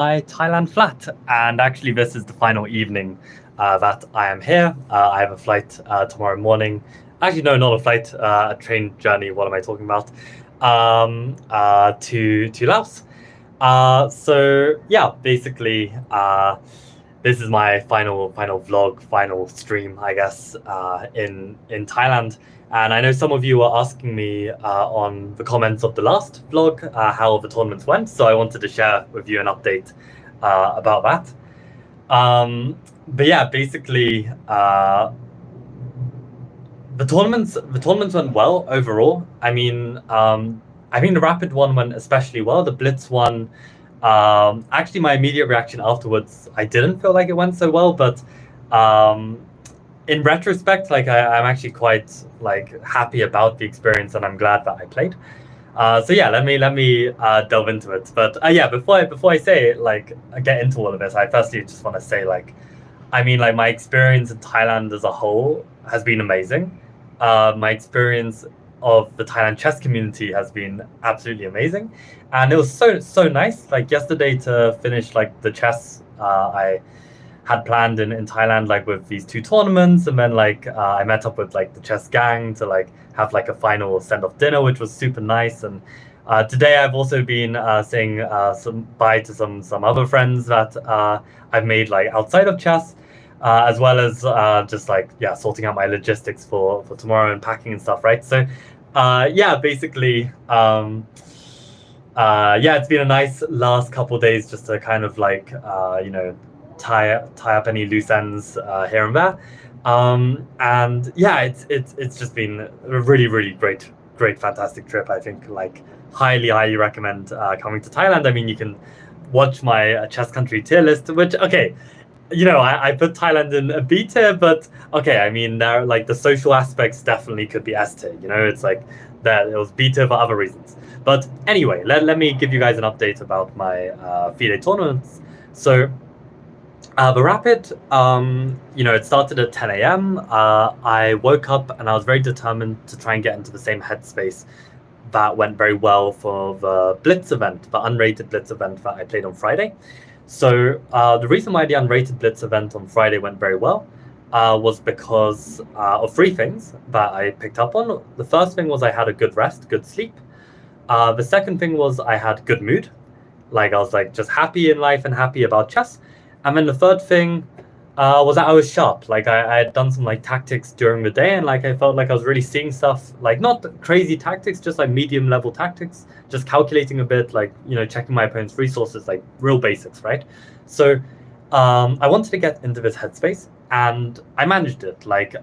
Thailand flat, and actually, this is the final evening that I am here. I have a flight tomorrow morning. Actually, no, not a flight, a train journey. What am I talking about? To Laos. So yeah, basically, this is my final vlog, final stream, I guess, in Thailand. And I know some of you were asking me on the comments of the last vlog how the tournaments went, so I wanted to share with you an update about that. But yeah, basically, the tournaments went well overall. I mean the rapid one went especially well. The blitz one, actually, my immediate reaction afterwards, I didn't feel like it went so well, but in retrospect, like I'm actually quite like happy about the experience, and I'm glad that I played. So yeah, let me delve into it. But yeah, before I say like I get into all of this, I firstly just want to say like, I mean like my experience in Thailand as a whole has been amazing. My experience of the Thailand chess community has been absolutely amazing, and it was so nice. Like yesterday to finish like the chess I had planned in Thailand, like with these two tournaments, and then like I met up with like the chess gang to like have like a final send off dinner, which was super nice. And today I've also been saying some bye to some other friends that I've made like outside of chess. As well as just like yeah, sorting out my logistics for tomorrow and packing and stuff, right? So yeah, basically yeah, it's been a nice last couple of days just to kind of like you know, tie up any loose ends here and there. And yeah, it's just been a really great fantastic trip. I think like highly recommend coming to Thailand. I mean, you can watch my chess country tier list, which okay, you know, I put Thailand in a B tier, but okay, I mean, there like the social aspects definitely could be S tier. You know, it's like that it was B tier for other reasons. But anyway, let me give you guys an update about my FIDE tournaments. So the rapid, you know, it started at 10 a.m. I woke up and I was very determined to try and get into the same headspace that went very well for the Blitz event, the unrated Blitz event that I played on Friday. So the reason why the unrated Blitz event on Friday went very well was because of three things that I picked up on. The first thing was I had a good rest, good sleep. The second thing was I had good mood. Like I was like just happy in life and happy about chess. And then the third thing was that I was sharp. Like I had done some like tactics during the day, and like I felt like I was really seeing stuff, like not crazy tactics, just like medium level tactics, just calculating a bit, like, you know, checking my opponent's resources, like real basics, right? So I wanted to get into this headspace, and I managed it. Like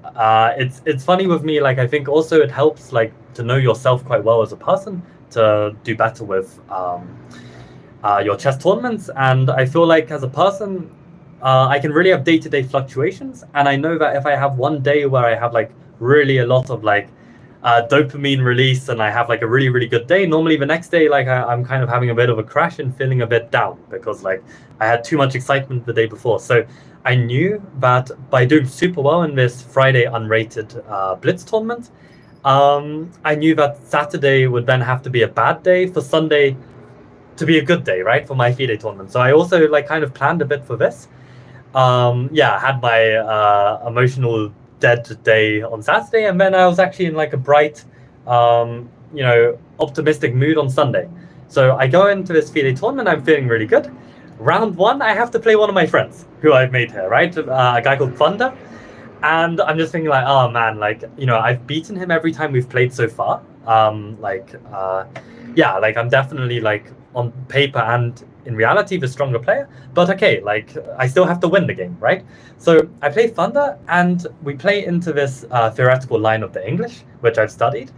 it's funny with me, like I think also it helps like to know yourself quite well as a person to do better with your chess tournaments. And I feel like as a person, I can really have day-to-day fluctuations, and I know that if I have one day where I have like really a lot of like dopamine release and I have like a really good day, normally the next day like I'm kind of having a bit of a crash and feeling a bit down because like I had too much excitement the day before. So I knew that by doing super well in this Friday unrated Blitz tournament, I knew that Saturday would then have to be a bad day for Sunday to be a good day, right, for my FIDE tournament. So I also like kind of planned a bit for this. Yeah, I had my emotional dead day on Saturday, and then I was actually in like a bright, you know, optimistic mood on Sunday. So I go into this FIDE tournament, I'm feeling really good. Round one, I have to play one of my friends who I've made here, right? A guy called Thunder. And I'm just thinking like, oh man, like, you know, I've beaten him every time we've played so far. Yeah, like I'm definitely like on paper and in reality the stronger player, but okay, like I still have to win the game, right? So I play Thunder, and we play into this theoretical line of the English, which I've studied,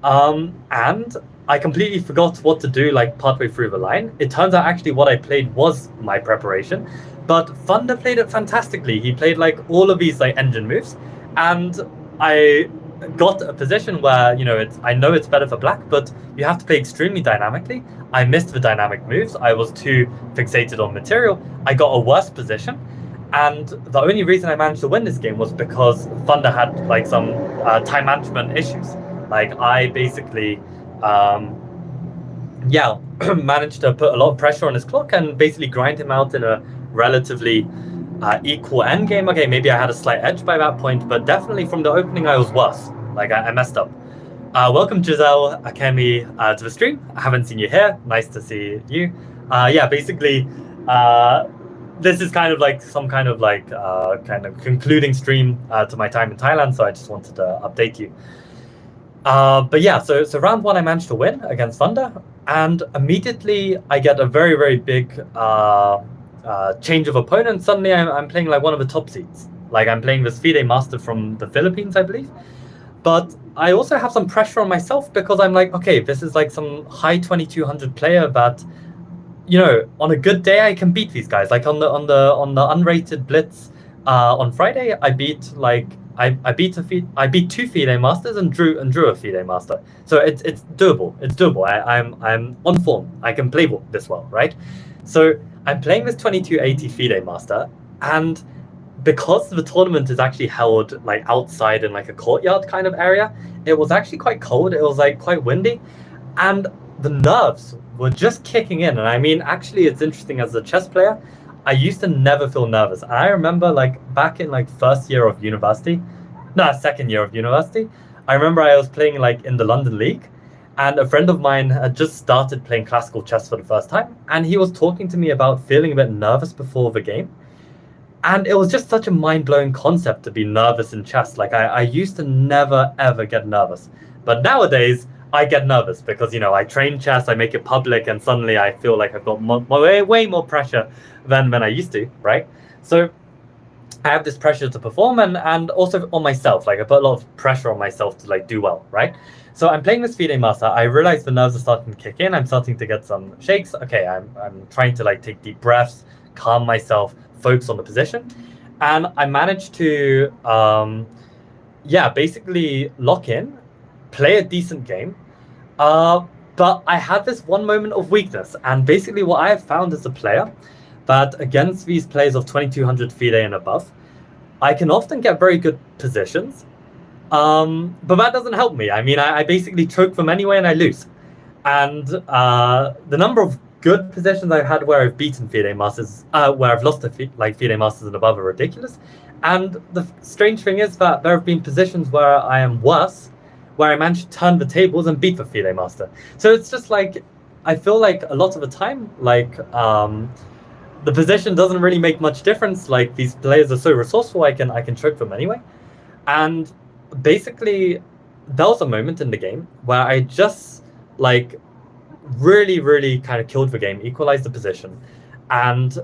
and I completely forgot what to do like partway through the line. It turns out actually what I played was my preparation, but Thunder played it fantastically. He played like all of these like engine moves, and I got a position where, you know, I know it's better for black, but you have to play extremely dynamically. I missed the dynamic moves. I was too fixated on material. I got a worse position, and the only reason I managed to win this game was because Thunder had like some time management issues. Like I basically yeah, managed to put a lot of pressure on his clock and basically grind him out in a relatively equal endgame. Okay, maybe I had a slight edge by that point, but definitely from the opening I was worse. Like I messed up. Welcome Giselle Akemi to the stream. I haven't seen you here. Nice to see you. Yeah, basically, this is kind of like some kind of like kind of concluding stream to my time in Thailand. So I just wanted to update you. But yeah, so round one I managed to win against Thunder, and immediately I get a very, very big change of opponent. Suddenly I'm playing like one of the top seeds. Like I'm playing this FIDE master from the Philippines, I believe. But I also have some pressure on myself because I'm like, okay, this is like some high 2200 player that, you know, on a good day I can beat these guys. Like on the unrated blitz on Friday, I beat like I beat two FIDE masters and drew a FIDE master. So it's doable. It's doable. I'm on form. I can play this well, right? So I'm playing this 2280 FIDE master, and because the tournament is actually held like outside in like a courtyard kind of area, it was actually quite cold. It was like quite windy, and the nerves were just kicking in. And I mean, actually, it's interesting as a chess player, I used to never feel nervous. And I remember like back in like second year of university, I remember I was playing like in the London League, and a friend of mine had just started playing classical chess for the first time, and he was talking to me about feeling a bit nervous before the game. And it was just such a mind-blowing concept to be nervous in chess. Like I used to never, ever get nervous. But nowadays, I get nervous because, you know, I train chess, I make it public, and suddenly I feel like I've got way more pressure than I used to, right? So I have this pressure to perform and also on myself. Like I put a lot of pressure on myself to like do well, right? So I'm playing this FIDE master. I realize the nerves are starting to kick in. I'm starting to get some shakes. Okay, I'm trying to like take deep breaths, calm myself, focus on the position, and I managed to basically lock in, play a decent game, but I had this one moment of weakness. And basically what I have found as a player, that against these players of 2200 FIDE and above, I can often get very good positions, but that doesn't help me. I mean, I basically choke them anyway and I lose. And the number of good positions I've had where I've beaten FIDE masters, where I've lost to FIDE masters and above are ridiculous. And the strange thing is that there have been positions where I am worse, where I managed to turn the tables and beat the FIDE master. So it's just like, I feel like a lot of the time, like the position doesn't really make much difference. Like these players are so resourceful, I can choke them anyway. And basically, there was a moment in the game where I just like really kind of killed the game, equalized the position, and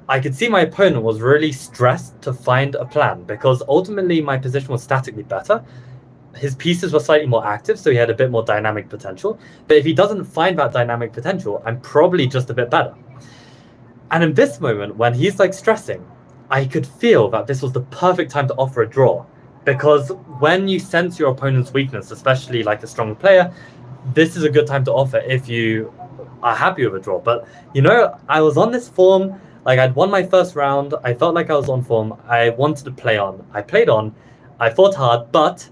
I could see my opponent was really stressed to find a plan because ultimately my position was statically better. His pieces were slightly more active, so he had a bit more dynamic potential. But if he doesn't find that dynamic potential, I'm probably just a bit better. And in this moment, when he's like stressing, I could feel that this was the perfect time to offer a draw. Because when you sense your opponent's weakness, especially like a strong player, this is a good time to offer if you are happy with a draw. But, you know, I was on this form, like I'd won my first round. I felt like I was on form. I wanted to play on. I played on. I fought hard, but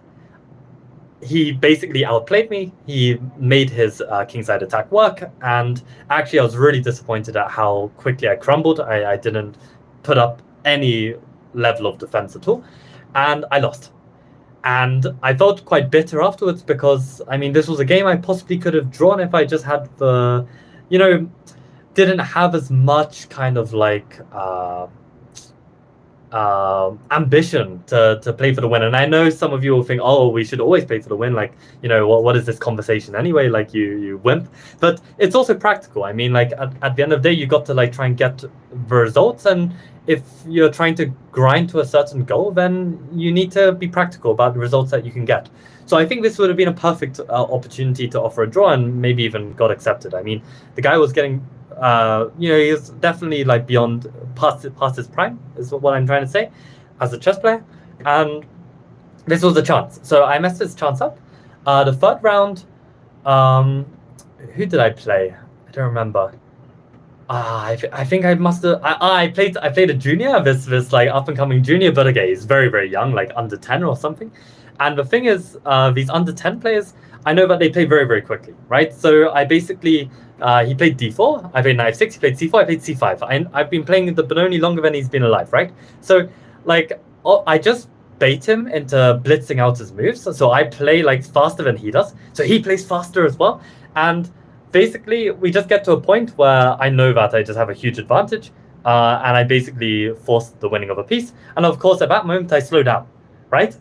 he basically outplayed me. He made his kingside attack work. And actually, I was really disappointed at how quickly I crumbled. I didn't put up any level of defense at all. And I lost. And I felt quite bitter afterwards because, I mean, this was a game I possibly could have drawn if I just had the, you know, didn't have as much kind of like ambition to play for the win. And I know some of you will think, oh, we should always play for the win. Like, you know, what is this conversation anyway? Like you wimp. But it's also practical. I mean, like at the end of the day, you got to like try and get the results. And if you're trying to grind to a certain goal, then you need to be practical about the results that you can get. So I think this would have been a perfect opportunity to offer a draw and maybe even got accepted. I mean, the guy was getting, you know, he was definitely like beyond past his prime, is what I'm trying to say, as a chess player. And this was a chance. So I messed this chance up. The third round, who did I play? I don't remember. I think I must have. I played a junior, this like up and coming junior, but okay, he's very young, like under 10 or something. And the thing is, these under 10 players, I know that they play very quickly, right? So I basically He played d4, I played knight f6, he played c4, I played c5. I've been playing the Benoni longer than he's been alive, right? So, like, I just bait him into blitzing out his moves. So I play like faster than he does. So he plays faster as well. And basically, we just get to a point where I know that I just have a huge advantage. And I basically force the winning of a piece. And of course, at that moment, I slow down, right?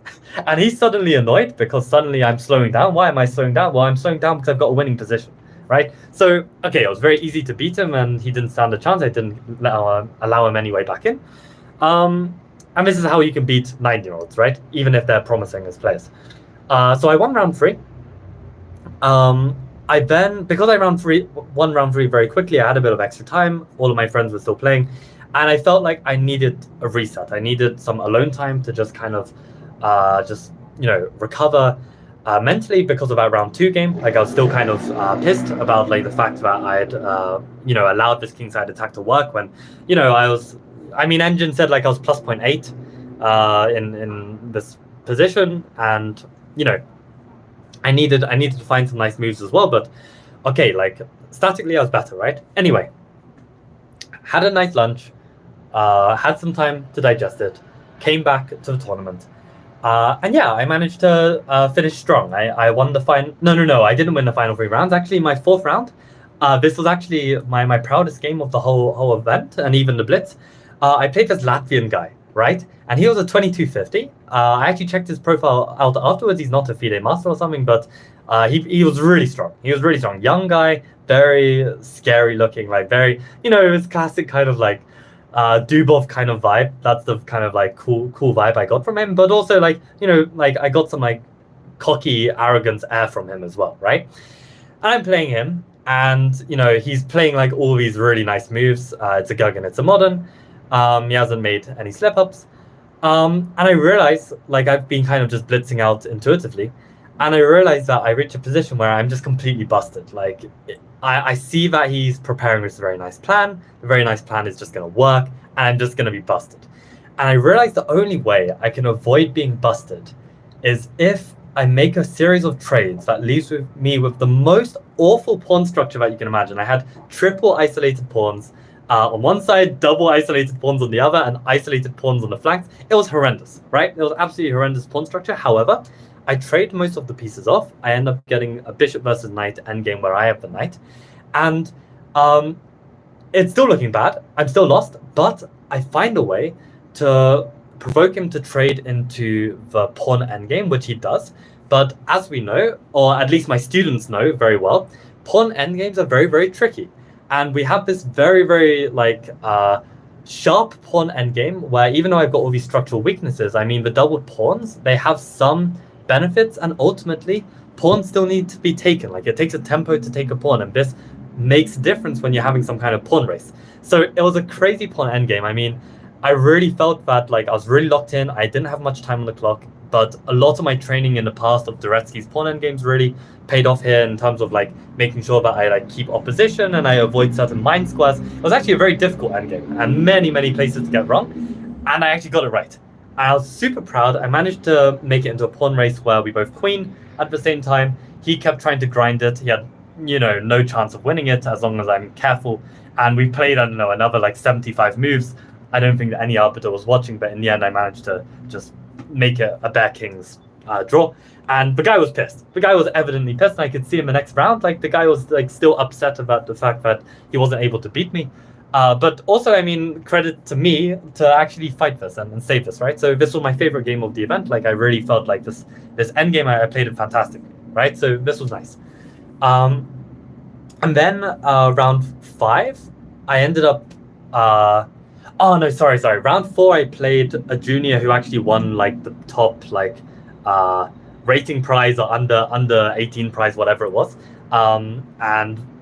And he's suddenly annoyed because suddenly I'm slowing down. Why am I slowing down? Well, I'm slowing down because I've got a winning position, right? So, okay, it was very easy to beat him and he didn't stand a chance. I didn't allow him any way back in. And this is how you can beat 9-year-olds, right? Even if they're promising as players. So I won round 3. I then, because I won round 3 very quickly, I had a bit of extra time. All of my friends were still playing. And I felt like I needed a reset. I needed some alone time to just kind of recover mentally, because of that round 2 game. Like, I was still kind of pissed about like the fact that I had allowed this kingside attack to work when, Engine said like I was plus 0.8 in this position, and I needed to find some nice moves as well. But okay, like statically I was better, right? Anyway, had a nice lunch, had some time to digest it, came back to the tournament, and yeah, I managed to finish strong. I won the final. No, I didn't win the final 3 rounds. Actually, my 4th round, this was actually my proudest game of the whole event, and even the blitz. I played this Latvian guy, right? And he was a 2250. I actually checked his profile out afterwards. He's not a FIDE master or something, but he was really strong. He was really strong. Young guy, very scary looking, like very, his classic kind of like Dubov kind of vibe. That's the kind of like cool vibe I got from him. But also like, I got some like cocky arrogance air from him as well, right? And I'm playing him, and he's playing like all these really nice moves. It's a Guggen, it's a modern. He hasn't made any slip-ups. And I realized, like, I've been kind of just blitzing out intuitively. And I realized that I reach a position where I'm just completely busted. Like, I see that he's preparing this very nice plan. The very nice plan is just going to work, and I'm just going to be busted. And I realized the only way I can avoid being busted is if I make a series of trades that leaves me with the most awful pawn structure that you can imagine. I had triple isolated pawns on one side, double isolated pawns on the other, and isolated pawns on the flanks. It was horrendous, right? It was absolutely horrendous pawn structure. However, I trade most of the pieces off. I end up getting a bishop versus knight endgame where I have the knight. And it's still looking bad. I'm still lost, but I find a way to provoke him to trade into the pawn endgame, which he does. But as we know, or at least my students know very well, pawn endgames are very, very tricky. And we have this very, very sharp pawn endgame where, even though I've got all these structural weaknesses, I mean, the doubled pawns, they have some benefits, and ultimately pawns still need to be taken. Like, it takes a tempo to take a pawn, and this makes a difference when you're having some kind of pawn race. So it was a crazy pawn endgame. I mean, I really felt that like I was really locked in. I didn't have much time on the clock, but a lot of my training in the past of Duretsky's pawn endgames really paid off here in terms of like making sure that I like keep opposition and I avoid certain mine squares. It was actually a very difficult endgame and many places to get wrong, and I actually got it right. I was super proud. I managed to make it into a pawn race where we both queen at the same time. He kept trying to grind it. He had, no chance of winning it as long as I'm careful. And we played, I don't know, another like 75 moves. I don't think that any arbiter was watching, but in the end, I managed to just make it a bare king's draw. And the guy was pissed. The guy was evidently pissed, and I could see him the next round. Like, the guy was like still upset about the fact that he wasn't able to beat me. But also, I mean, credit to me to actually fight this and save this, right? So this was my favorite game of the event. Like, I really felt like this endgame, I played it fantastically, right? So this was nice. And then round 5, I ended up... Round 4, I played a junior who actually won like the top like rating prize or under 18 prize, whatever it was. And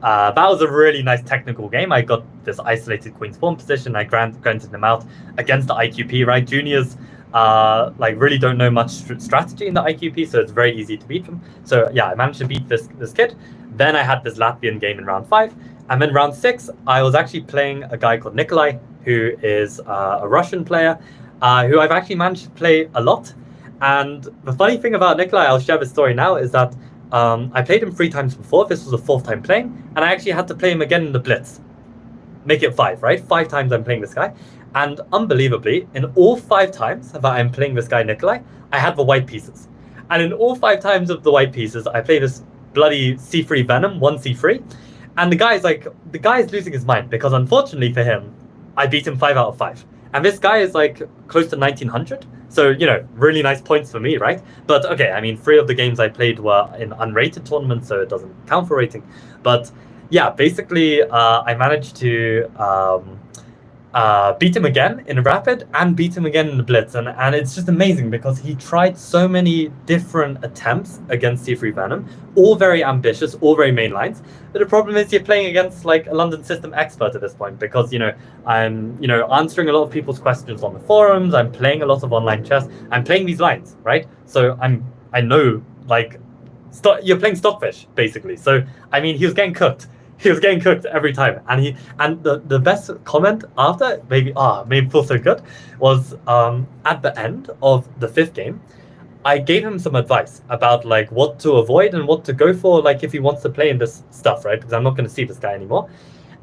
that was a really nice technical game. I got this isolated queen's pawn position. I granted them out against the IQP, right? Juniors like really don't know much strategy in the IQP, so it's very easy to beat them. So yeah, I managed to beat this kid. Then I had this Latvian game in round 5. And then round 6, I was actually playing a guy called Nikolai, who is a Russian player, who I've actually managed to play a lot. And the funny thing about Nikolai, I'll share this story now, is that I played him 3 times before. This was the 4th time playing, and I actually had to play him again in the Blitz. Make it 5, right? 5 times I'm playing this guy. And unbelievably, in all 5 times that I'm playing this guy, Nikolai, I had the white pieces. And in all 5 times of the white pieces, I play this bloody C3 Venom, 1 C3. And the guy is losing his mind, because unfortunately for him, I beat him 5 out of 5. And this guy is like close to 1900. So, really nice points for me, right? But okay, I mean, 3 of the games I played were in unrated tournaments, so it doesn't count for rating. But yeah, basically, I managed to beat him again in Rapid and beat him again in the Blitz. And it's just amazing because he tried so many different attempts against C3 Venom, all very ambitious, all very main lines. But the problem is you're playing against like a London system expert at this point, because, I'm, answering a lot of people's questions on the forums. I'm playing a lot of online chess. I'm playing these lines, right? So I know, like, you're playing Stockfish, basically. So, I mean, he was getting cooked. He was getting cooked every time. And the best comment after, made me feel so good, was at the end of the 5th game, I gave him some advice about like what to avoid and what to go for, like if he wants to play in this stuff, right? Because I'm not going to see this guy anymore.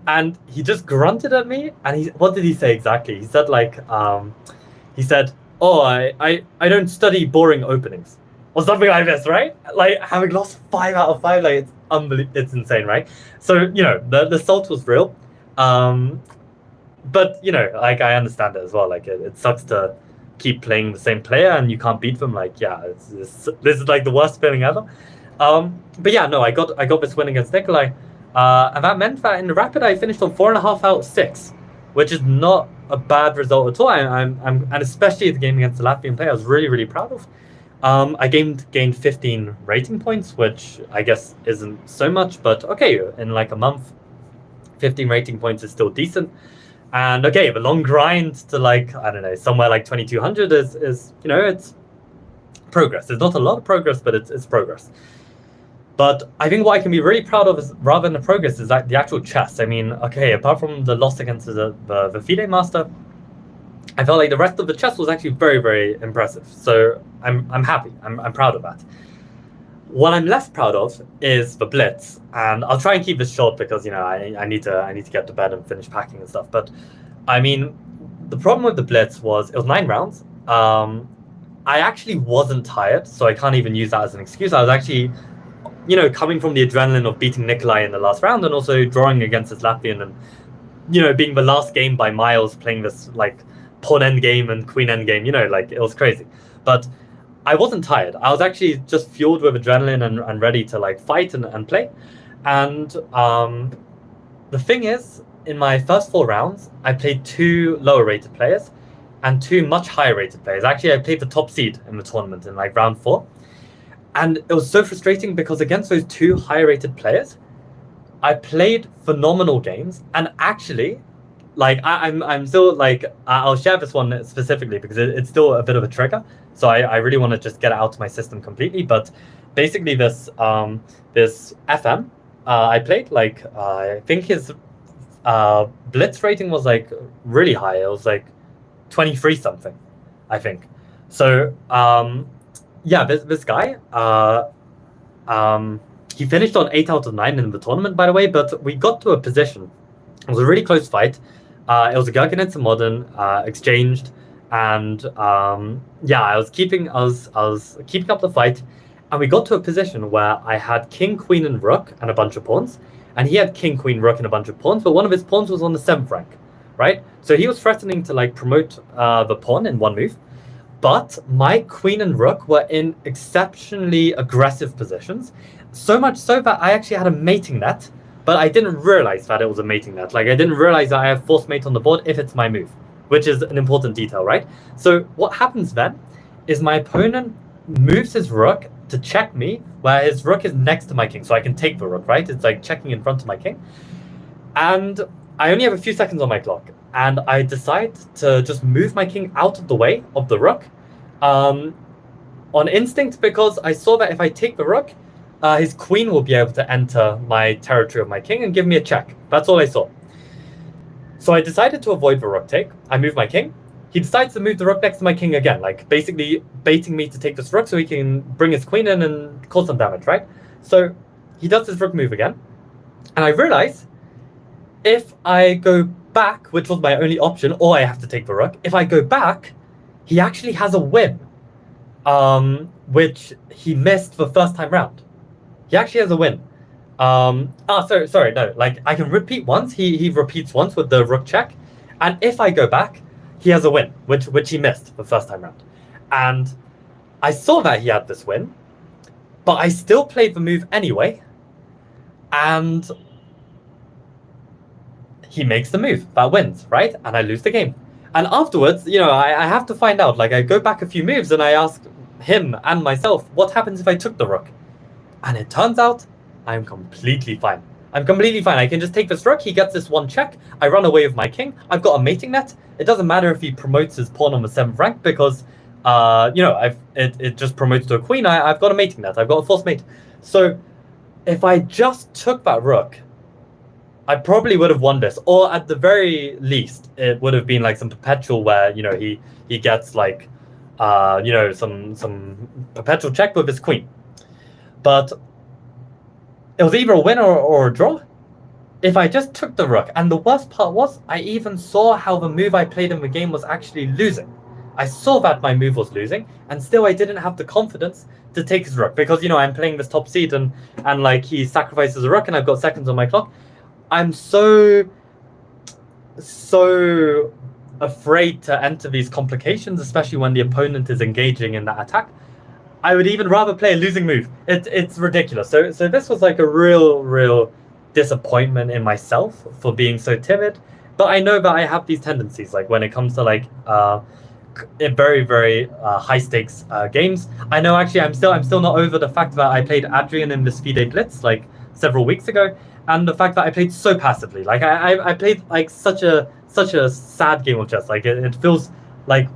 And he just grunted at me, and what did he say exactly? He said like, oh, I don't study boring openings, or something like this, right? Like, having lost 5 out of 5, like, it's unbelievable, it's insane, right? So, the salt was real. But, like, I understand it as well. Like, it sucks to keep playing the same player and you can't beat them. Like, yeah, this is like the worst feeling ever. But yeah, no, I got this win against Nikolai. And that meant that in the Rapid, I finished on 4.5 out of 6, which is not a bad result at all. And especially the game against the Latvian player, I was really, really proud of. I gained 15 rating points, which I guess isn't so much, but okay, in like a month, 15 rating points is still decent. And okay, the long grind to like, I don't know, somewhere like 2200 is it's progress. There's not a lot of progress, but it's progress. But I think what I can be really proud of is, rather than the progress, is like the actual chess. I mean, okay, apart from the loss against the FIDE master, I felt like the rest of the chess was actually very, very impressive. So I'm happy. I'm proud of that. What I'm less proud of is the Blitz, and I'll try and keep this short because I need to get to bed and finish packing and stuff. But I mean, the problem with the Blitz was it was 9 rounds. I actually wasn't tired, so I can't even use that as an excuse. I was actually, coming from the adrenaline of beating Nikolai in the last round and also drawing against this Latvian and being the last game by miles, playing this like pawn endgame and queen endgame. Like it was crazy, but I wasn't tired. I was actually just fueled with adrenaline and ready to like fight and play. And the thing is, in my first 4 rounds, I played 2 lower rated players and 2 much higher rated players. Actually, I played the top seed in the tournament in like round 4. And it was so frustrating because against those 2 higher rated players, I played phenomenal games. And actually, like I'm still like, I'll share this one specifically because it's still a bit of a trigger. So I really want to just get it out of my system completely. But basically this FM I played, like I think his Blitz rating was like really high. It was like 23 something, I think. So yeah, this guy, he finished on 8 out of 9 in the tournament, by the way, but we got to a position. It was a really close fight. It was a Gherkin to Modern, exchanged, and yeah, I was keeping up the fight, and we got to a position where I had king, queen, and rook, and a bunch of pawns, and he had king, queen, rook, and a bunch of pawns, but one of his pawns was on the 7th rank, right? So he was threatening to like promote the pawn in one move, but my queen and rook were in exceptionally aggressive positions, so much so that I actually had a mating net. But I didn't realize that it was a mating net. Like, I didn't realize that I have forced mate on the board if it's my move, which is an important detail, right? So what happens then is my opponent moves his rook to check me, where his rook is next to my king, so I can take the rook, right? It's like checking in front of my king. And I only have a few seconds on my clock, and I decide to just move my king out of the way of the rook on instinct, because I saw that if I take the rook, his queen will be able to enter my territory of my king and give me a check. That's all I saw. So I decided to avoid the rook take. I moved my king. He decides to move the rook next to my king again, like basically baiting me to take this rook so he can bring his queen in and cause some damage, right? So he does his rook move again, and I realize if I go back, which was my only option, or I have to take the rook, if I go back, he actually has a win, which he missed the first time round. He actually has a win. Sorry, no, like I can repeat once. He repeats once with the rook check, and if I go back, he has a win, which he missed the first time round. And I saw that he had this win, but I still played the move anyway, and he makes the move that wins, right? And I lose the game. And afterwards, I have to find out. Like I go back a few moves and I ask him and myself, what happens if I took the rook? And it turns out I'm completely fine. I'm completely fine. I can just take this rook. He gets this one check. I run away with my king. I've got a mating net. It doesn't matter if he promotes his pawn on the 7th rank because, it just promotes to a queen. I've got a mating net. I've got a forced mate. So if I just took that rook, I probably would have won this. Or at the very least, it would have been like some perpetual where, he gets like, some perpetual check with his queen. But it was either a win or a draw if I just took the rook. And the worst part was I even saw how the move I played in the game was actually losing. I saw that my move was losing, and still I didn't have the confidence to take his rook because, I'm playing this top seed and like he sacrifices a rook and I've got seconds on my clock. I'm so afraid to enter these complications, especially when the opponent is engaging in that attack. I would even rather play a losing move. It's ridiculous. So this was like a real disappointment in myself for being so timid. But I know that I have these tendencies, like when it comes to like very high stakes games. I know actually I'm still not over the fact that I played Adrian in this FIDE Blitz like several weeks ago, and the fact that I played so passively. Like I played like such a sad game of chess. Like it feels like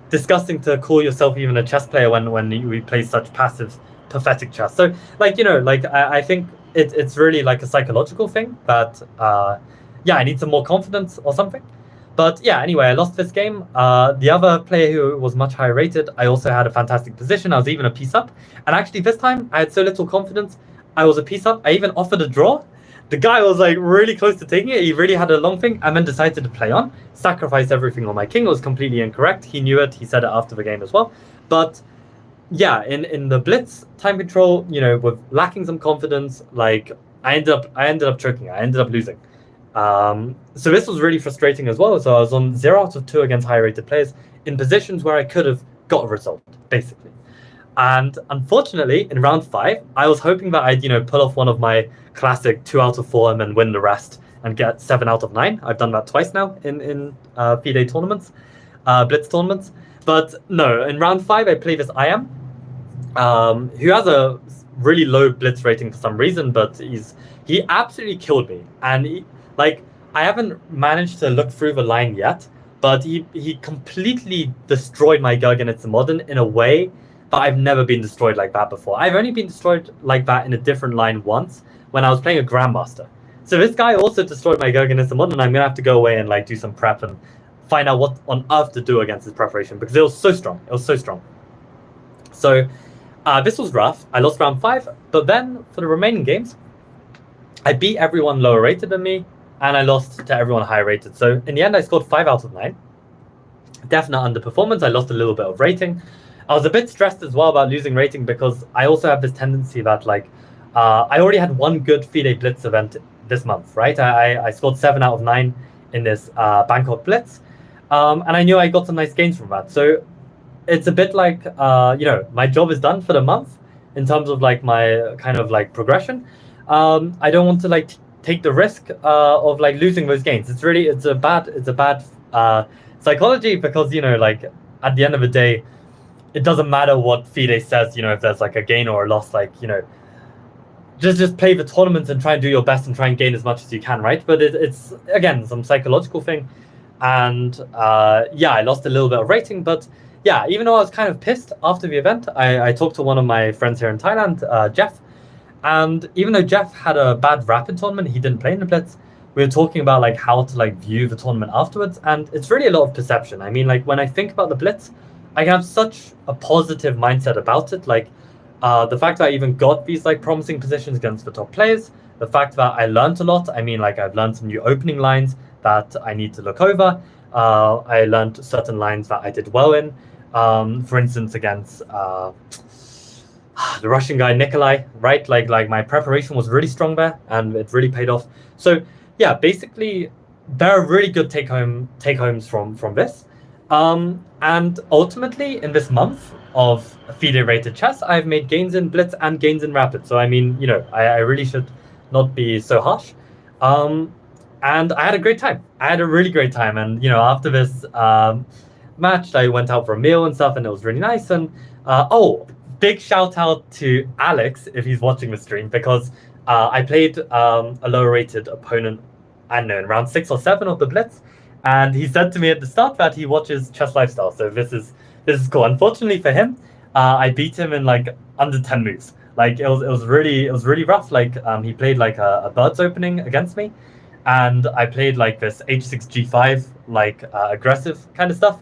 disgusting to call yourself even a chess player when we play such passive, pathetic chess. So I think it's really like a psychological thing that I need some more confidence or something. But yeah, anyway, I lost this game. The other player who was much higher rated, I also had a fantastic position. I was even a piece up, and actually this time I had so little confidence. I was a piece up. I even offered a draw. The guy was like really close to taking it. He really had a long thing, and then decided to play on, sacrifice everything on my king. It was completely incorrect. He knew it. He said it after the game as well. But yeah, in the blitz time control, with lacking some confidence, like I ended up choking. I ended up losing. So this was really frustrating as well. So I was on 0 out of 2 against high rated players in positions where I could have got a result, basically. And unfortunately, in round 5, I was hoping that I'd, pull off one of my classic 2 out of 4 and then win the rest and get 7 out of 9. I've done that twice now in FIDE tournaments, Blitz tournaments. But no, in round 5, I play this IM, who has a really low Blitz rating for some reason, but he absolutely killed me. And I haven't managed to look through the line yet, but he completely destroyed my Gurgenitz Modern in a way that I've never been destroyed like that before. I've only been destroyed like that in a different line once when I was playing a Grandmaster. So this guy also destroyed my Gurgenitz Modern, and I'm gonna have to go away and do some prep and find out what on earth to do against his preparation because it was so strong. It was so strong. So this was rough. I lost round 5, but then for the remaining games, I beat everyone lower rated than me, and I lost to everyone higher rated. So in the end, I scored 5 out of 9. Definite underperformance. I lost a little bit of rating. I was a bit stressed as well about losing rating because I also have this tendency that I already had one good FIDE Blitz event this month, right? I scored 7 out of 9 in this Bangkok Blitz, and I knew I got some nice gains from that. So it's a bit like, my job is done for the month in terms of my kind of progression. I don't want to take the risk of losing those gains. It's a bad psychology because at the end of the day, it doesn't matter what FIDE says, if there's a gain or a loss, just play the tournament and try and do your best and try and gain as much as you can, right? But it's again some psychological thing, and I lost a little bit of rating, but yeah, even though I was kind of pissed after the event, I talked to one of my friends here in Thailand, Jeff, and even though Jeff had a bad rapid tournament, he didn't play in the Blitz. We were talking about how to view the tournament afterwards, and it's really a lot of perception. I mean, when I think about the Blitz, I have such a positive mindset about it. The fact that I even got these like promising positions against the top players, the fact that I learned a lot. I mean, like I've learned some new opening lines that I need to look over. I learned certain lines that I did well in. For instance, against the Russian guy Nikolai, right? Like my preparation was really strong there, and it really paid off. So yeah, basically, there are really good take homes from this. And ultimately, in this month of FIDE rated chess, I've made gains in Blitz and gains in Rapid. So I mean, I really should not be so harsh. And I had a great time. I had a really great time. And after this match, I went out for a meal and stuff, and it was really nice. And big shout out to Alex if he's watching the stream, because I played a lower rated opponent, I don't know, in round 6 or 7 of the Blitz, and he said to me at the start that he watches Chess Lifestyle. So this is cool. Unfortunately for him, I beat him in like under 10 moves. Like it was really rough. Like he played like a bird's opening against me, and I played like this h6 g5 like aggressive kind of stuff.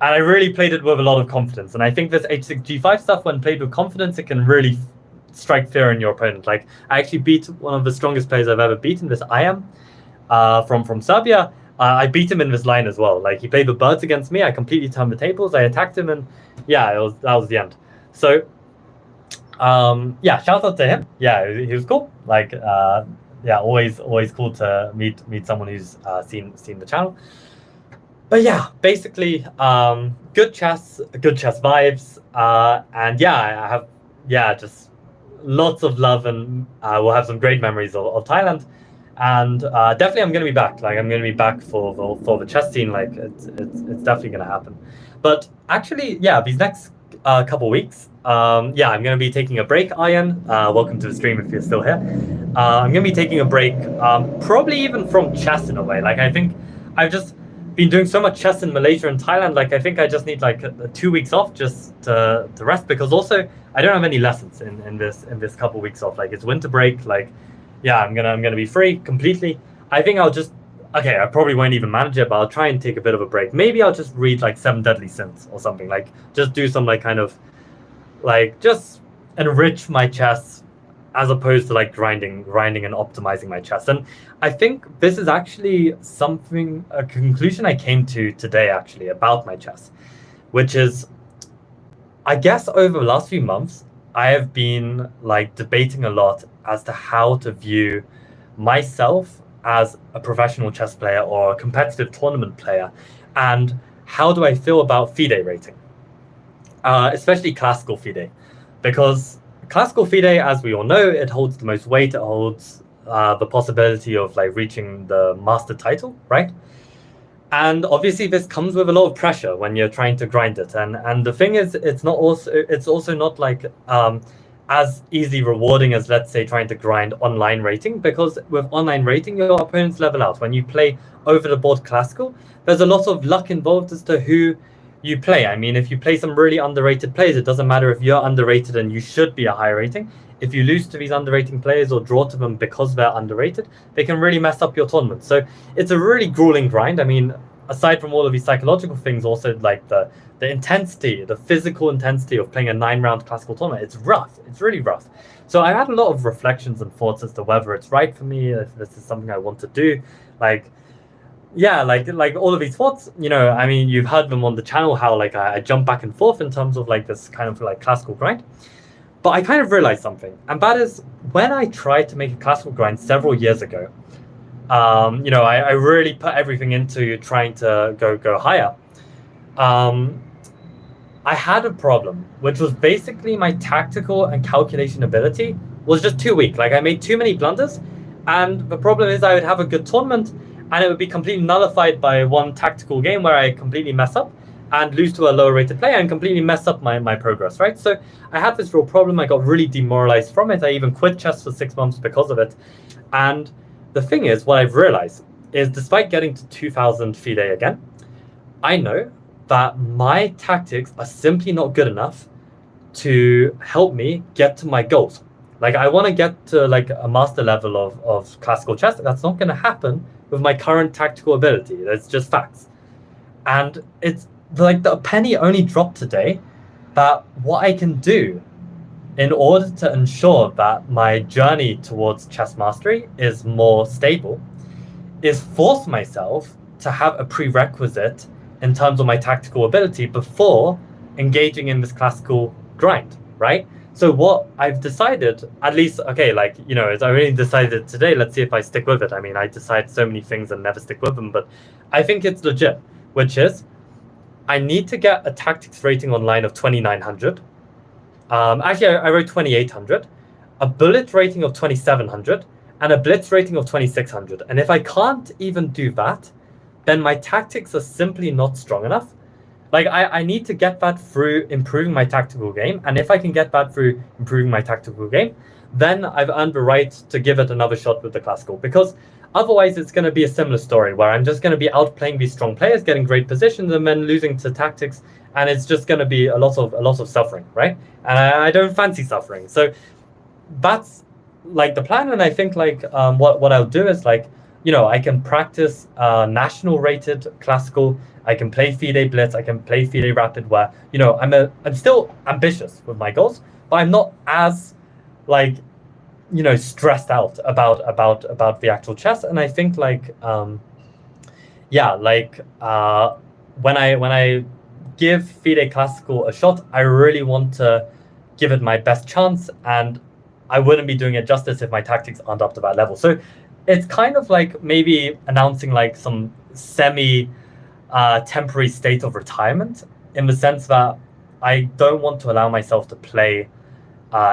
And I really played it with a lot of confidence. And I think this h6 g5 stuff, when played with confidence, it can really strike fear in your opponent. Like I actually beat one of the strongest players I've ever beaten, this IAM from Serbia. I beat him in this line as well. Like he played the birds against me. I completely turned the tables. I attacked him, and yeah, that was the end. So shout out to him. Yeah, he was cool. Like always cool to meet someone who's seen the channel. But yeah, basically, good chess vibes, and I have just lots of love, and we'll have some great memories of Thailand, and definitely I'm gonna be back. Like I'm gonna be back for the chess scene. Like it's definitely gonna happen. But actually, these next couple weeks, I'm gonna be taking a break. Ian, welcome to the stream if you're still here. I'm gonna be taking a break, probably even from chess in a way. Like I think I've just been doing so much chess in Malaysia and Thailand. Like I think I just need like 2 weeks off just to rest, because also I don't have any lessons in this couple weeks off. Like it's winter break. Like I'm gonna be free completely. I think I probably won't even manage it, but I'll try and take a bit of a break. Maybe I'll just read like 7 Deadly Sins or something. Like just do some like kind of like just enrich my chess, as opposed to like grinding and optimizing my chess. And I think this is actually a conclusion I came to today actually about my chess, which is, I guess over the last few months, I have been like debating a lot as to how to view myself as a professional chess player or a competitive tournament player, and how do I feel about FIDE rating, especially classical FIDE, because classical FIDE, as we all know, it holds the most weight. It holds the possibility of like reaching the master title, right? And obviously this comes with a lot of pressure when you're trying to grind it. And the thing is, it's also not like as easily rewarding as, let's say, trying to grind online rating, because with online rating, your opponents level out. When you play over the board classical, there's a lot of luck involved as to who you play. I mean, if you play some really underrated players, it doesn't matter if you're underrated and you should be a high rating. If you lose to these underrating players or draw to them because they're underrated, they can really mess up your tournament. So it's a really grueling grind. I mean, aside from all of these psychological things, also like the intensity, the physical intensity of playing a 9-round classical tournament, it's rough. It's really rough. So I had a lot of reflections and thoughts as to whether it's right for me, if this is something I want to do. Like all of these thoughts, I mean, you've heard them on the channel, how like I jump back and forth in terms of like this kind of like classical grind. But I kind of realized something, and that is when I tried to make a classical grind several years ago, I really put everything into trying to go higher. I had a problem, which was basically my tactical and calculation ability was just too weak. Like I made too many blunders, and the problem is I would have a good tournament, and it would be completely nullified by one tactical game where I completely mess up and lose to a lower rated player and completely mess up my progress, right? So I had this real problem. I got really demoralized from it. I even quit chess for 6 months because of it. And the thing is, what I've realized is, despite getting to 2000 FIDE again, I know that my tactics are simply not good enough to help me get to my goals. Like I want to get to like a master level of classical chess. That's not going to happen with my current tactical ability. That's just facts. And it's like the penny only dropped today that what I can do in order to ensure that my journey towards chess mastery is more stable, is force myself to have a prerequisite in terms of my tactical ability before engaging in this classical grind, right? So what I've decided, at least, okay, like, you know, as I really decided today, let's see if I stick with it. I mean, I decide so many things and never stick with them, but I think it's legit, which is I need to get a tactics rating online of 2,900. Actually, I wrote 2,800, a bullet rating of 2,700, and a blitz rating of 2,600. And if I can't even do that, then my tactics are simply not strong enough. Like, I need to get that through improving my tactical game. And if I can get that through improving my tactical game, then I've earned the right to give it another shot with the classical. Because otherwise, it's going to be a similar story where I'm just going to be outplaying these strong players, getting great positions, and then losing to tactics. And it's just going to be a lot of suffering, right? And I don't fancy suffering. So that's like the plan. And I think like what I'll do is like, you know, I can practice national rated classical. I can play FIDE Blitz. I can play FIDE Rapid, where, you know, I'm still ambitious with my goals, but I'm not as like, you know, stressed out about the actual chess. And I think like yeah, like when I give FIDE Classical a shot, I really want to give it my best chance, and I wouldn't be doing it justice if my tactics aren't up to that level. So it's kind of like maybe announcing like some semi temporary state of retirement, in the sense that I don't want to allow myself to play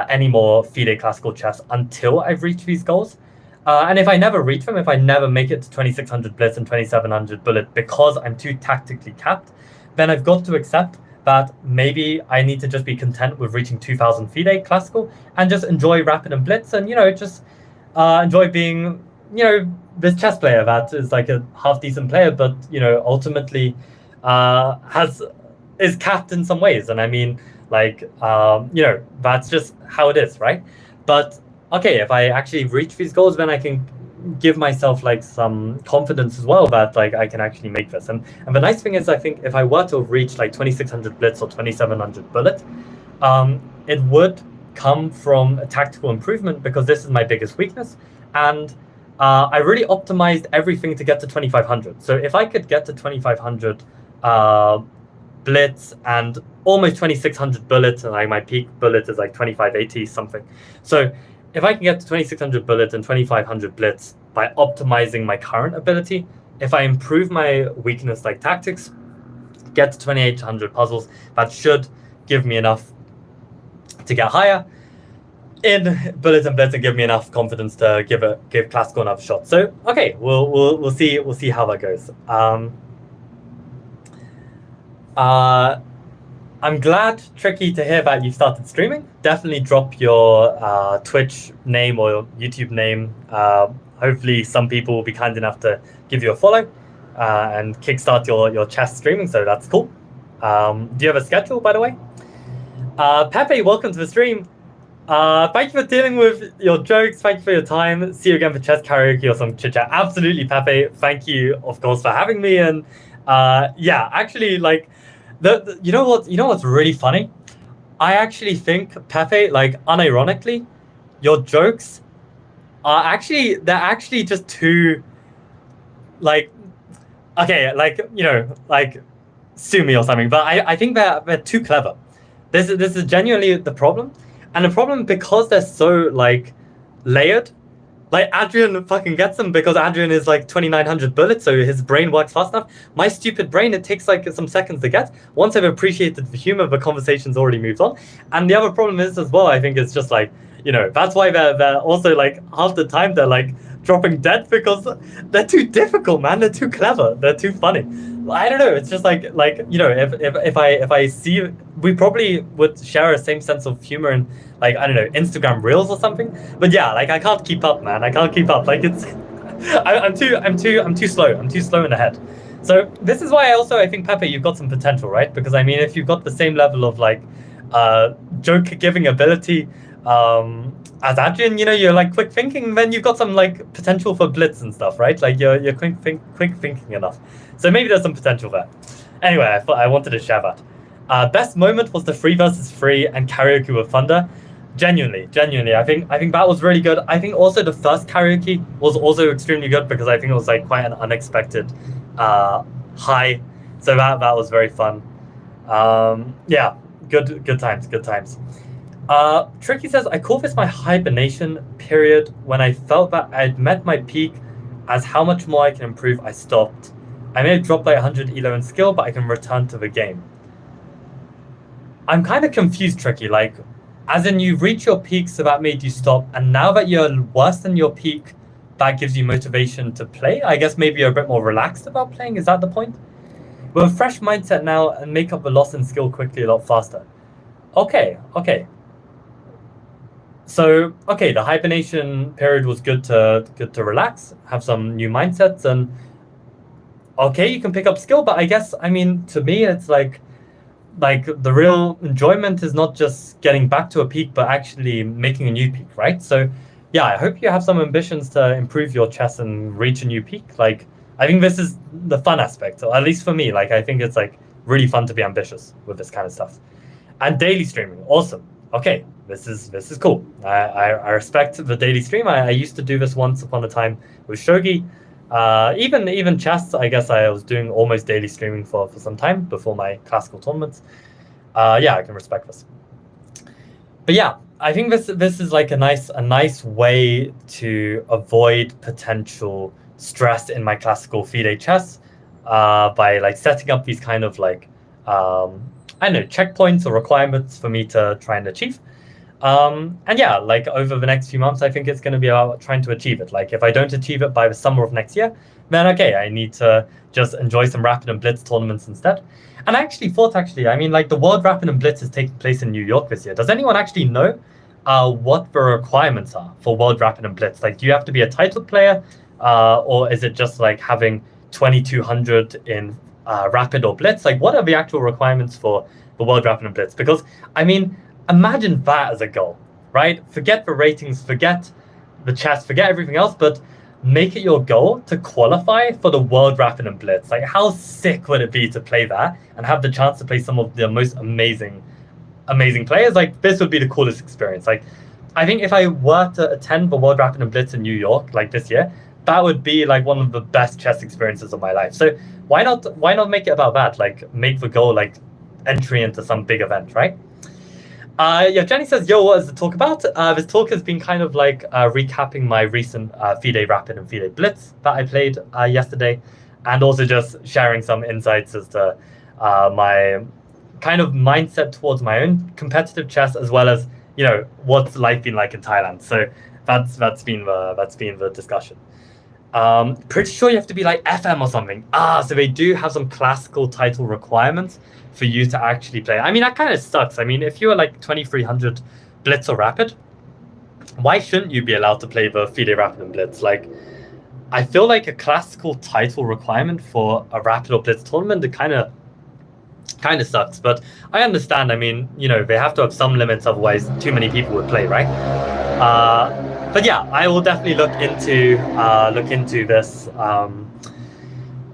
any more FIDE Classical chess until I've reached these goals. And if I never reach them, if I never make it to 2,600 Blitz and 2,700 Bullet because I'm too tactically capped, then I've got to accept that maybe I need to just be content with reaching 2,000 FIDE Classical and just enjoy Rapid and Blitz, and, you know, just enjoy being, you know, this chess player that is like a half decent player, but, you know, ultimately is capped in some ways. And I mean, like, you know, that's just how it is, right? But okay, if I actually reach these goals, then I can give myself like some confidence as well that like I can actually make this. And the nice thing is, I think if I were to reach like 2,600 Blitz or 2,700 Bullet, it would come from a tactical improvement, because this is my biggest weakness. And I really optimized everything to get to 2,500. So if I could get to 2,500 Blitz and almost 2,600 Bullet, and like my peak bullet is like 2,580 something. So if I can get to 2,600 Bullet and 2,500 Blitz by optimizing my current ability, if I improve my weakness like tactics, get to 2,800 puzzles, that should give me enough to get higher in Bullet and Blitz and give me enough confidence to give Classical another shot. So okay, we'll see how that goes. I'm glad, Tricky, to hear that you started streaming. Definitely drop your Twitch name or your YouTube name. Hopefully some people will be kind enough to give you a follow and kickstart your chess streaming, so that's cool. Do you have a schedule, by the way? Pepe, welcome to the stream. Thank you for dealing with your jokes. Thank you for your time. See you again for chess karaoke or some chit chat. Absolutely, Pepe. Thank you, of course, for having me. And yeah, actually, like, you know what's really funny? I actually think, Pepe, like, unironically, your jokes are actually just too, like, okay, like, you know, like, sue me or something, but I think they're too clever. This is genuinely the problem. And the problem, because they're so, like, layered, like, Adrian fucking gets them because Adrian is like 2,900 bullets, so his brain works fast enough. My stupid brain, it takes like some seconds to get. Once I've appreciated the humor, the conversation's already moved on. And the other problem is as well, I think it's just like, you know, that's why they're also like, half the time they're like dropping dead, because they're too difficult, man. They're too clever. They're too funny. I don't know. It's just like, you know, if I see, we probably would share a same sense of humor in, like, I don't know, Instagram Reels or something. But yeah, like, I can't keep up, man. I can't keep up. Like, it's, I'm too slow. I'm too slow in the head. So this is why I think, Pepe, you've got some potential, right? Because I mean, if you've got the same level of like joke giving ability as Adrian, you know, you're like quick thinking, then you've got some like potential for blitz and stuff, right? Like you're quick thinking enough. So maybe there's some potential there. Anyway, I thought I wanted to share that. Best moment was the 3 versus 3 and karaoke with Thunder. Genuinely. I think that was really good. I think also the first karaoke was also extremely good because I think it was like quite an unexpected high. So that was very fun. Yeah, good times. Tricky says, I call this my hibernation period. When I felt that I'd met my peak, as how much more I can improve, I stopped. I may have dropped like 100 elo in skill, but I can return to the game. I'm kind of confused, Tricky. Like, as in you reach your peak, so that made you stop, and now that you're worse than your peak, that gives you motivation to play. I guess maybe you're a bit more relaxed about playing. Is that the point? With a fresh mindset now and make up the loss in skill quickly a lot faster. Okay. So the hibernation period was good to relax, have some new mindsets, and you can pick up skill. But I guess to me it's like the real enjoyment is not just getting back to a peak, but actually making a new peak, right? So yeah, I hope you have some ambitions to improve your chess and reach a new peak. Like, I think this is the fun aspect, or at least for me. Like, I think it's like really fun to be ambitious with this kind of stuff. And daily streaming, awesome. Okay, this is cool. I respect the daily stream. I used to do this once upon a time with shogi. Even chess, I guess I was doing almost daily streaming for some time before my classical tournaments. Yeah, I can respect this. But yeah, I think this is like a nice way to avoid potential stress in my classical FIDE chess by like setting up these kind of like I don't know, checkpoints or requirements for me to try and achieve. And yeah, like over the next few months, I think it's going to be about trying to achieve it. Like if I don't achieve it by the summer of next year, then okay, I need to just enjoy some Rapid and Blitz tournaments instead. And I actually thought, like the World Rapid and Blitz is taking place in New York this year. Does anyone actually know what the requirements are for World Rapid and Blitz? Like, do you have to be a title player, or is it just like having 2200 in Rapid or Blitz? Like, what are the actual requirements for the World Rapid and Blitz? Because imagine that as a goal, right? Forget the ratings, forget the chess, forget everything else, but make it your goal to qualify for the World Rapid and Blitz. Like, how sick would it be to play that and have the chance to play some of the most amazing players? Like, this would be the coolest experience. Like, I think if I were to attend the World Rapid and Blitz in New York, like this year, that would be like one of the best chess experiences of my life. So why not make it about that? Like, make the goal like entry into some big event, right? Yeah, Jenny says, yo, what is the talk about? This talk has been kind of like recapping my recent FIDE Rapid and FIDE Blitz that I played yesterday, and also just sharing some insights as to my kind of mindset towards my own competitive chess, as well as, you know, what's life been like in Thailand. So that's been the discussion. Pretty sure you have to be like FM or something. So they do have some classical title requirements for you to actually play. I mean, that kind of sucks. I mean, if you are like 2300 Blitz or Rapid, why shouldn't you be allowed to play the FIDE Rapid and Blitz? Like, I feel like a classical title requirement for a Rapid or Blitz tournament, it kind of sucks. But I understand. I mean, you know, they have to have some limits, otherwise too many people would play, right? But yeah, I will definitely look into this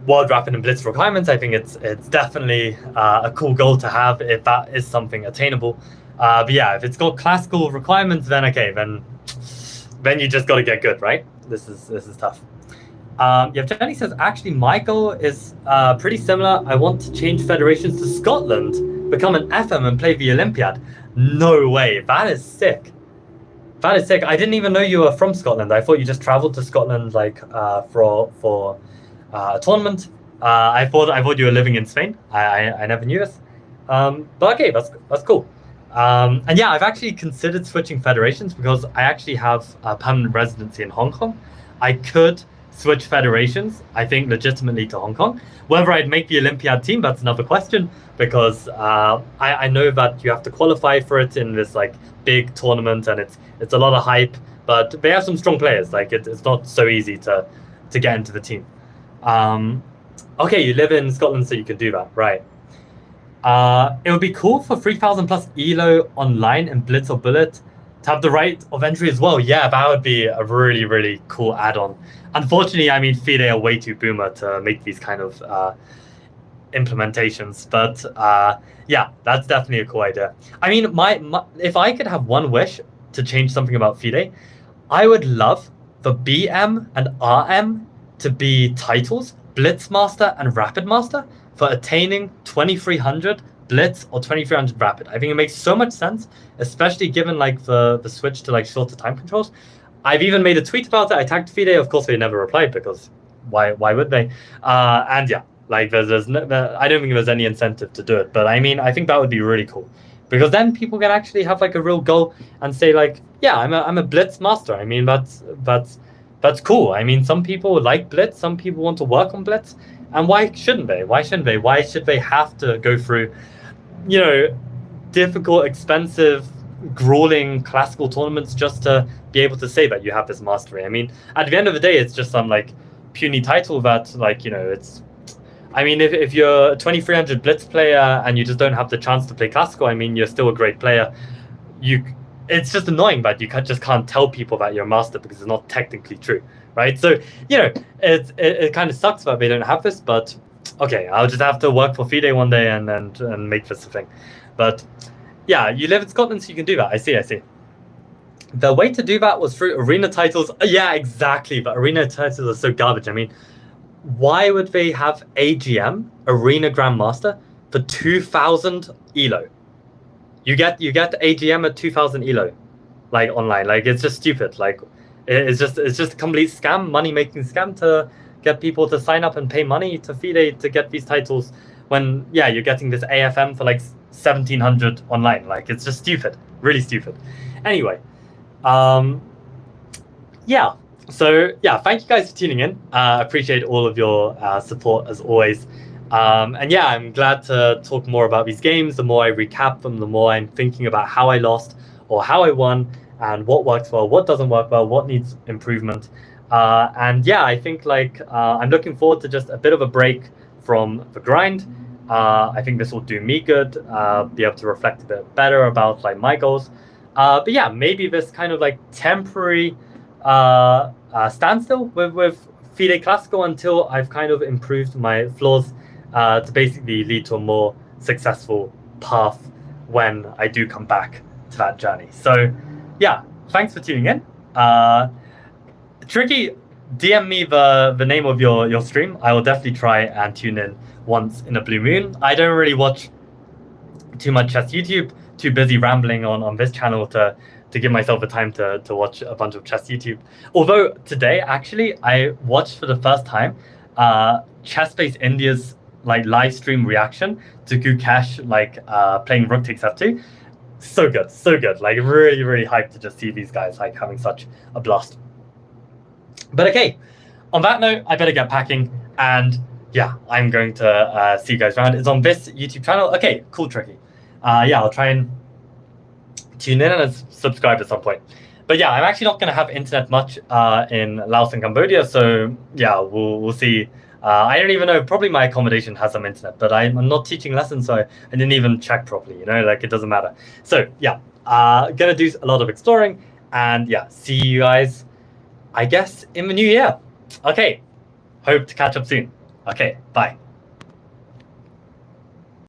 World Rapid and Blitz requirements. I think it's definitely a cool goal to have if that is something attainable. But yeah, if it's got classical requirements, then okay, then you just got to get good, right? This is tough. Yeah, Jenny says, actually my goal is pretty similar. I want to change federations to Scotland, become an FM and play the Olympiad. No way, that is sick. That is sick. I didn't even know you were from Scotland. I thought you just traveled to Scotland like for a tournament. I thought you were living in Spain. I never knew this. But okay, that's cool. And yeah, I've actually considered switching federations because I actually have a permanent residency in Hong Kong. I could switch federations, I think, legitimately to Hong Kong. Whether I'd make the Olympiad team, that's another question, because I know that you have to qualify for it in this like big tournament, and it's a lot of hype, but they have some strong players. Like it's not so easy to get into the team. Okay, you live in Scotland, so you can do that, right? It would be cool for 3000 plus ELO online in Blitz or Bullet to have the right of entry as well. Yeah, that would be a really, really cool add-on. Unfortunately, I mean, FIDE are way too boomer to make these kind of implementations. But yeah, that's definitely a cool idea. I mean, my if I could have one wish to change something about FIDE, I would love for BM and RM to be titles, Blitzmaster and Rapid Master, for attaining 2300 Blitz or 2300 Rapid. I think it makes so much sense, especially given like the switch to like shorter time controls. I've even made a tweet about it. I tagged FIDE. Of course, they never replied because why would they? And yeah, like there's no, I don't think there's any incentive to do it. But I mean, I think that would be really cool, because then people can actually have like a real goal and say like, yeah, I'm a Blitz master. I mean, that's cool. I mean, some people like Blitz, some people want to work on Blitz, and why shouldn't they? Why shouldn't they? Why should they have to go through, you know, difficult, expensive, grueling classical tournaments just to be able to say that you have this mastery? I mean, at the end of the day, it's just some like puny title that, like, you know, it's, I mean, if you're a 2300 Blitz player and you just don't have the chance to play classical, I mean, you're still a great player. It's just annoying that you just can't tell people that you're a master because it's not technically true, right? So, you know, it kind of sucks that they don't have this, but okay, I'll just have to work for FIDE one day and make this a thing. But yeah, you live in Scotland, so you can do that. I see. The way to do that was through arena titles. Yeah, exactly. But arena titles are so garbage. I mean, why would they have AGM, Arena Grandmaster, for 2000 ELO? You get AGM at 2000 ELO, like online. Like, it's just stupid. Like, it's just a complete scam, money making scam to get people to sign up and pay money to FIDE to get these titles. When yeah, you're getting this AFM for like 1700 online. Like, it's just stupid, really stupid. Anyway, yeah. So yeah, thank you guys for tuning in. Appreciate all of your support as always. And yeah, I'm glad to talk more about these games. The more I recap them, the more I'm thinking about how I lost or how I won, and what works well, what doesn't work well, what needs improvement. And yeah, I think like I'm looking forward to just a bit of a break from the grind. I think this will do me good, be able to reflect a bit better about like my goals. But yeah, maybe this kind of like temporary standstill with FIDE Classical until I've kind of improved my flaws to basically lead to a more successful path when I do come back to that journey. So yeah, thanks for tuning in. Tricky, DM me the name of your stream. I will definitely try and tune in once in a blue moon. I don't really watch too much chess YouTube, too busy rambling on this channel to give myself the time to watch a bunch of chess YouTube. Although today, actually, I watched for the first time Chess Base India's like live stream reaction to Gukesh like playing Rook takes F2. So good. Like, really, really hyped to just see these guys like having such a blast. But okay, on that note, I better get packing, and yeah, I'm going to see you guys around. It's on this YouTube channel. Okay, cool, Tricky. Yeah, I'll try and tune in and subscribe at some point. But yeah, I'm actually not going to have internet much in Laos and Cambodia, so yeah, we'll see. I don't even know, probably my accommodation has some internet, but I'm not teaching lessons, so I didn't even check properly, you know, like, it doesn't matter. So yeah, gonna do a lot of exploring, and yeah, see you guys, I guess, in the new year. Okay, hope to catch up soon. Okay, bye.